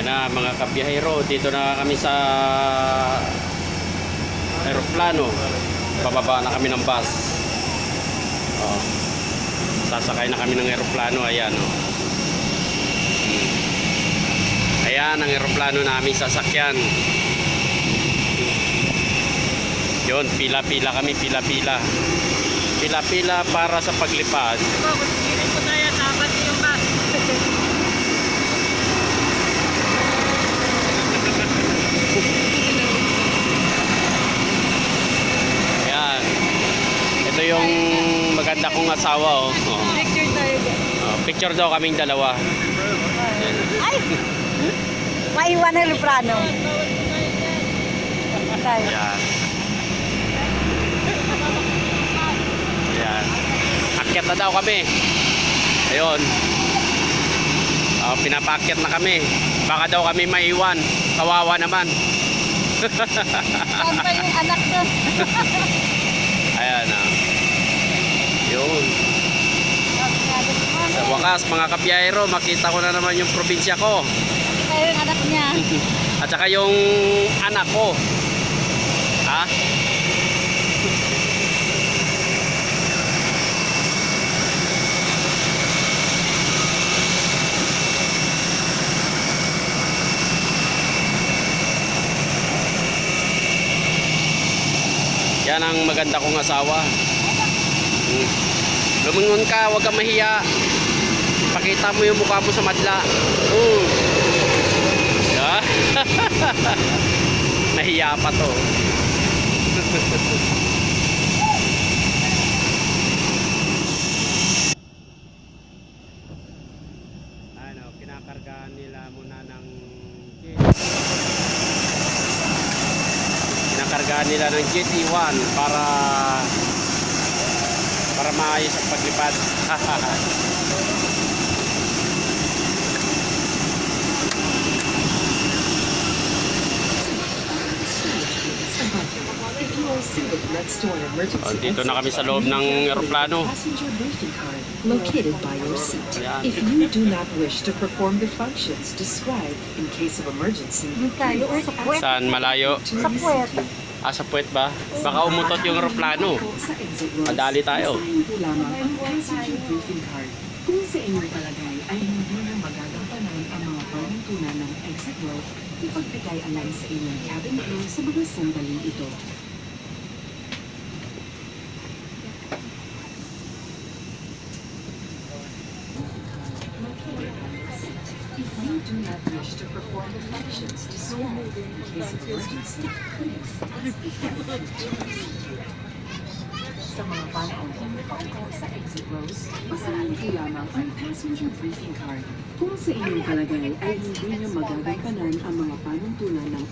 Ayan na mga kabiyahero, dito na kami sa aeroplano. Bababa na kami ng bus. Oh. Sasakay na kami ng aeroplano. Ayan oh. Ayan ang aeroplano namin sasakyan. Yun, pila-pila kami, pila-pila. Pila-pila para sa paglipad. Ayan. Ito yung maganda kong asawa oh. Picture tayo. Picture daw kaming dalawa. Ay! Maiwan ang luprano. Ayan. Ayan. Akyat na daw kami. Ayun. Pinapaakyat na kami. Baka daw kami maiwan. Kawawa naman. Saan pa yung anak ko? Ayan ah. Yun. Sa wakas mga kabiyahero, makita ko na naman yung probinsya ko. Kaya yung anak niya. At saka yung anak ko. Ha? Yan ang maganda kong asawa. Lumingon ka, huwag kang mahiya. Pakita mo yung mukha mo sa madla. Yeah. Nahiya pa to. Ano, kinakargahan nila muna ng jet. Kinakargahan nila ng jet E1 para maayos ang paglipad. Dito na kami sa loob ng eroplano. Located by your seat. If you do not wish to perform the functions described in case of emergency, Tayo o sa puwet. Saan malayo? Sa puwet. Sa puwet ba? Baka umutot yung eroplano. Madali tayo. lamang ang passenger briefing card. Kung sa inyong palagay ay hindi na magagampanan ang mga panuntunan ng exit row, ipagbigay alam sa inyong cabin crew sa mga sandaling ito. If you do not wish to perform the functions described in case of emergency, please sa mga panahon pagko sa exit rows, pasalamat lamang ang passenger briefing card. Kung sa inyong palagay ay hindi nyo magagampanan ang mga panuntunan ng